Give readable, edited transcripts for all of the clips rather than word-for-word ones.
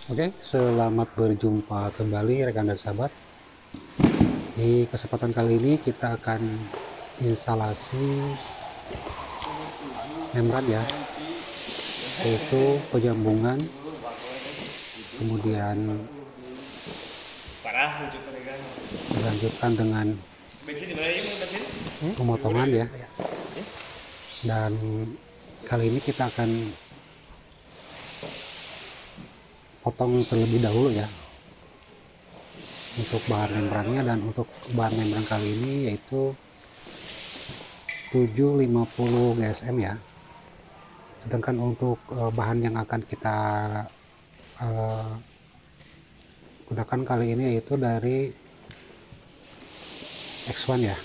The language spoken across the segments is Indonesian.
Oke, selamat berjumpa kembali rekan dan sahabat. Di kesempatan kali ini kita akan instalasi membran ya, yaitu penyambungan, kemudian dilanjutkan dengan pemotongan ya. Dan kali ini kita akan potong terlebih dahulu ya untuk bahan membrannya, dan untuk bahan membran kali ini yaitu 750 GSM ya. Sedangkan untuk bahan yang akan kita gunakan kali ini yaitu dari X1 ya.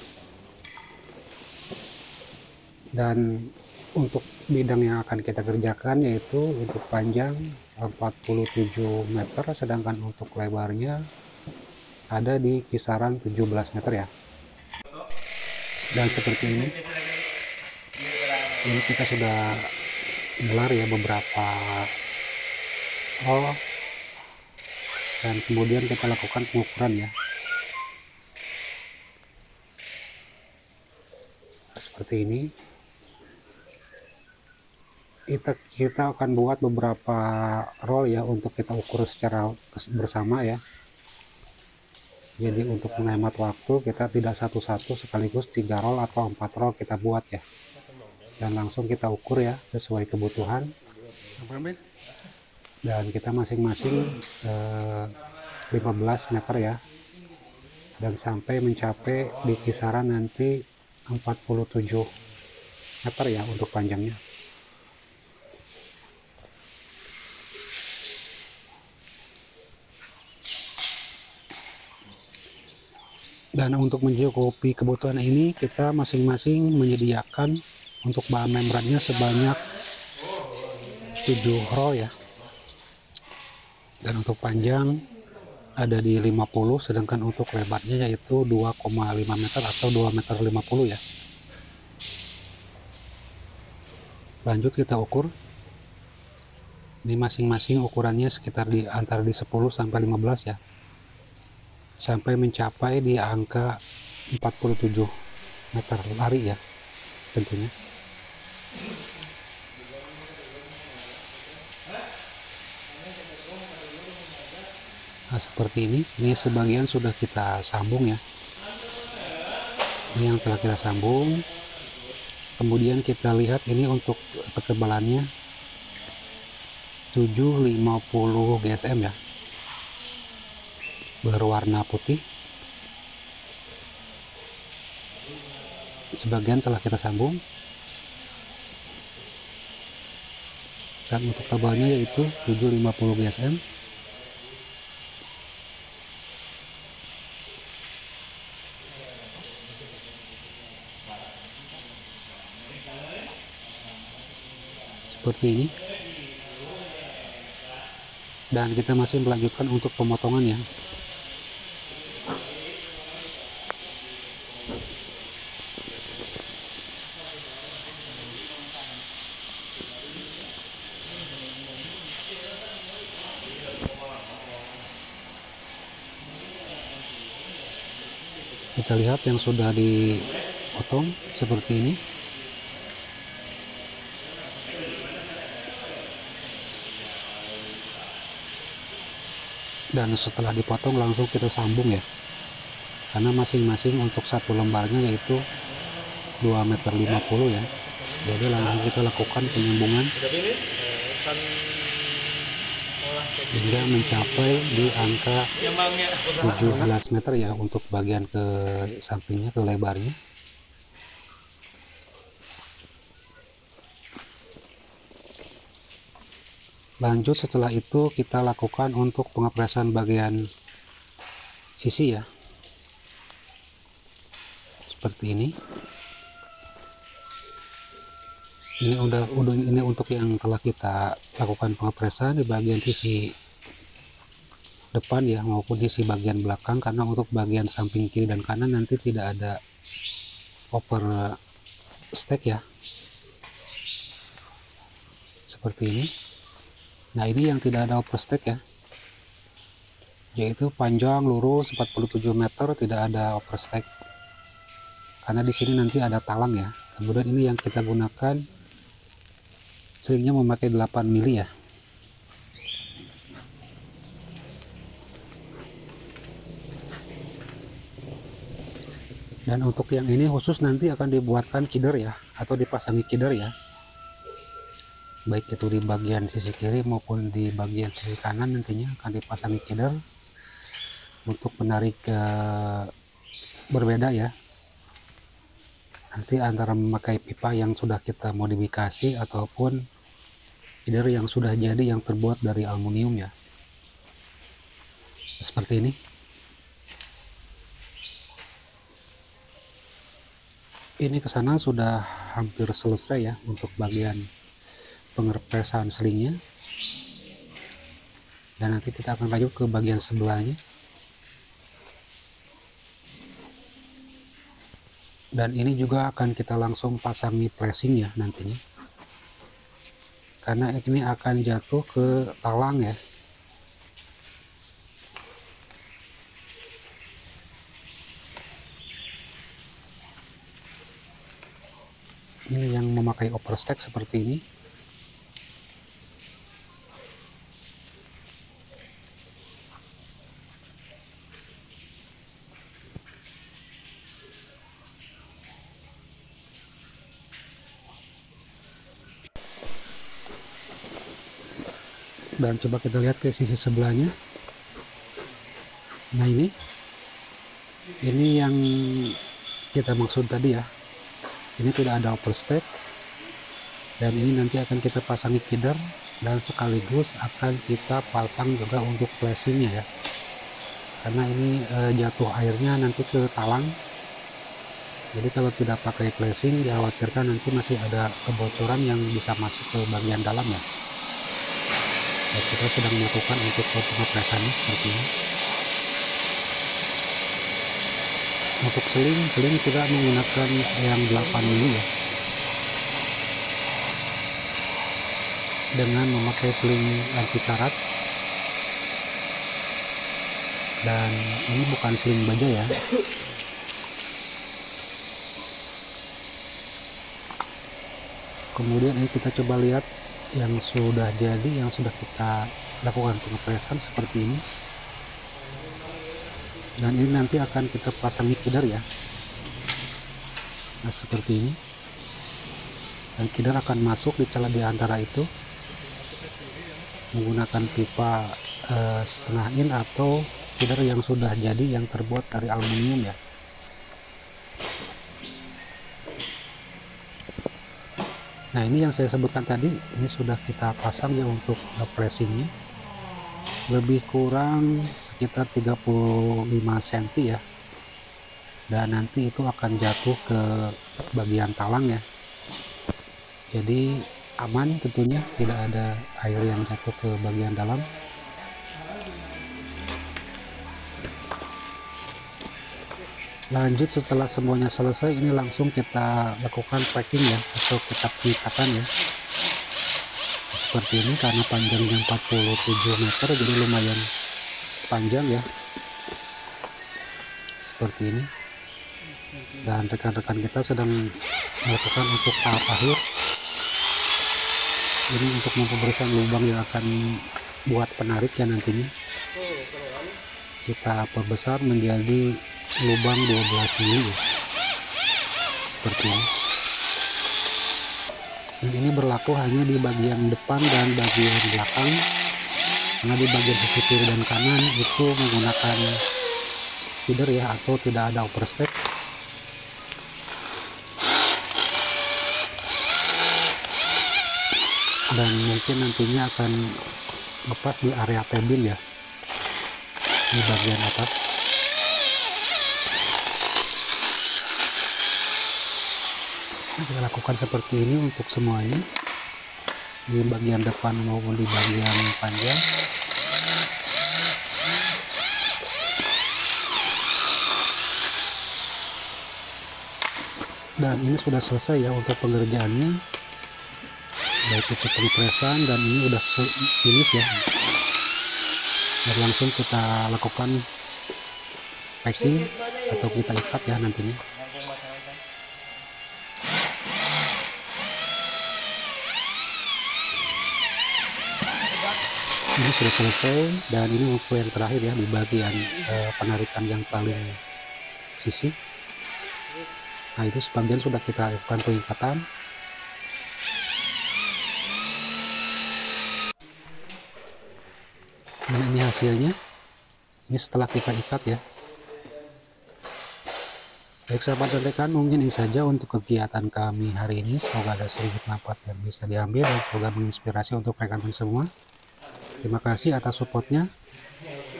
Dan untuk bidang yang akan kita kerjakan yaitu untuk panjang 47 meter, sedangkan untuk lebarnya ada di kisaran 17 meter ya. Dan seperti ini kita sudah gelar ya beberapa roll, dan kemudian kita lakukan pengukuran ya seperti ini. Kita akan buat beberapa roll ya untuk kita ukur secara bersama ya. Jadi untuk menghemat waktu kita tidak satu-satu sekaligus 3 roll atau 4 roll kita buat ya, dan langsung kita ukur ya sesuai kebutuhan, dan kita masing-masing 15 meter ya, dan sampai mencapai di kisaran nanti 47 meter ya untuk panjangnya. Dan untuk mencukupi kebutuhan ini kita masing-masing menyediakan untuk bahan membrannya sebanyak 7 roll ya. Dan untuk panjang ada di 50, sedangkan untuk lebarnya yaitu 2,5 meter atau 2,50 meter ya. Lanjut kita ukur. Ini masing-masing ukurannya sekitar di antara di 10 sampai 15 ya, sampai mencapai di angka 47 meter lari ya tentunya. Nah seperti ini sebagian sudah kita sambung ya, ini yang telah kita sambung. Kemudian kita lihat ini untuk ketebalannya 750 GSM ya, berwarna putih. Sebagian telah kita sambung, dan untuk tebalnya yaitu 750 GSM. Seperti ini. Dan kita masih melanjutkan untuk pemotongannya. Kita lihat yang sudah dipotong seperti ini. Dan setelah dipotong langsung kita sambung ya, karena masing-masing untuk satu lembarnya yaitu 2,50 meter ya. Jadi langsung kita lakukan penyambungan hingga mencapai di angka 17 meter ya untuk bagian ke sampingnya, ke lebarnya. Lanjut setelah itu kita lakukan untuk pengepresan bagian sisi ya, seperti ini. Ini untuk yang telah kita lakukan pengepresan di bagian sisi depan ya, maupun sisi bagian belakang, karena untuk bagian samping kiri dan kanan nanti tidak ada over stack ya, seperti ini. Nah ini yang tidak ada overstack ya, yaitu panjang lurus 47 meter, tidak ada overstack karena di sini nanti ada talang ya. Kemudian ini yang kita gunakan selingnya memakai 8 mili ya. Dan untuk yang ini khusus nanti akan dibuatkan kider ya, atau dipasangi kider ya, baik itu di bagian sisi kiri maupun di bagian sisi kanan. Nantinya akan dipasangi kider untuk menarik berbeda ya, nanti antara memakai pipa yang sudah kita modifikasi ataupun kider yang sudah jadi yang terbuat dari aluminium ya, seperti ini. Ini ke sana sudah hampir selesai ya untuk bagian pengerepresan selingnya, dan nanti kita akan lanjut ke bagian sebelahnya. Dan ini juga akan kita langsung pasangi flashing ya nantinya, karena ini akan jatuh ke talang ya. Ini yang memakai overstack seperti ini. Dan coba kita lihat ke sisi sebelahnya. Nah ini yang kita maksud tadi ya, ini tidak ada overstack, dan ini nanti akan kita pasangi kider dan sekaligus akan kita pasang juga untuk flashingnya ya, karena ini jatuh airnya nanti ke talang. Jadi kalau tidak pakai flashing dikhawatirkan nanti masih ada kebocoran yang bisa masuk ke bagian dalam ya. Dan kita sedang melakukan untuk pengepresannya seperti ini. Untuk seling kita menggunakan yang 8 mili ya, dengan memakai seling anti karat. Dan ini bukan seling baja ya. Kemudian ini kita coba lihat yang sudah jadi, yang sudah kita lakukan pengepresan seperti ini. Dan ini nanti akan kita pasangi kider ya. Nah seperti ini. Dan kider akan masuk di celah di antara itu menggunakan pipa setengah in atau kider yang sudah jadi yang terbuat dari aluminium ya. Nah ini yang saya sebutkan tadi, ini sudah kita pasang ya untuk pressingnya, lebih kurang sekitar 35 cm ya, dan nanti itu akan jatuh ke bagian talang ya, jadi aman tentunya, tidak ada air yang jatuh ke bagian dalam. Lanjut setelah semuanya selesai, ini langsung kita lakukan packing ya, atau kita pengikatan ya, seperti ini. Karena panjangnya 47 meter jadi lumayan panjang ya, seperti ini. Dan rekan-rekan kita sedang melakukan untuk tahap akhir, ini untuk memperbesar lubang yang akan buat penarik ya, nantinya kita perbesar menjadi lubang 12 mili seperti ini. Dan ini berlaku hanya di bagian depan dan bagian belakang, karena di bagian sisi kiri dan kanan itu menggunakan feeder ya, atau tidak ada overstack. Dan mungkin nantinya akan lepas di area tebing ya, di bagian atas. Nah, kita lakukan seperti ini untuk semuanya, di bagian depan maupun di bagian panjang. Dan ini sudah selesai ya untuk pengerjaannya, baik itu pengepresan, dan ini udah finish ya. dan langsung kita lakukan packing atau kita ikat ya nantinya. Ini sudah selesai dan ini untuk yang terakhir ya di bagian penarikan yang paling sisi. Nah itu sebagian sudah kita lakukan pengikatan. Nah ini hasilnya, ini setelah kita ikat ya. Baik sahabat rekan, mungkin ini saja untuk kegiatan kami hari ini. Semoga ada sedikit manfaat yang bisa diambil dan semoga menginspirasi untuk rekan-rekan semua. Terima kasih atas supportnya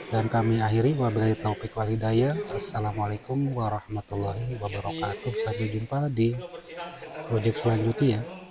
dan kami akhiri wabillahi taufik wal hidayah. Assalamualaikum warahmatullahi wabarakatuh. Sampai jumpa di project selanjutnya ya.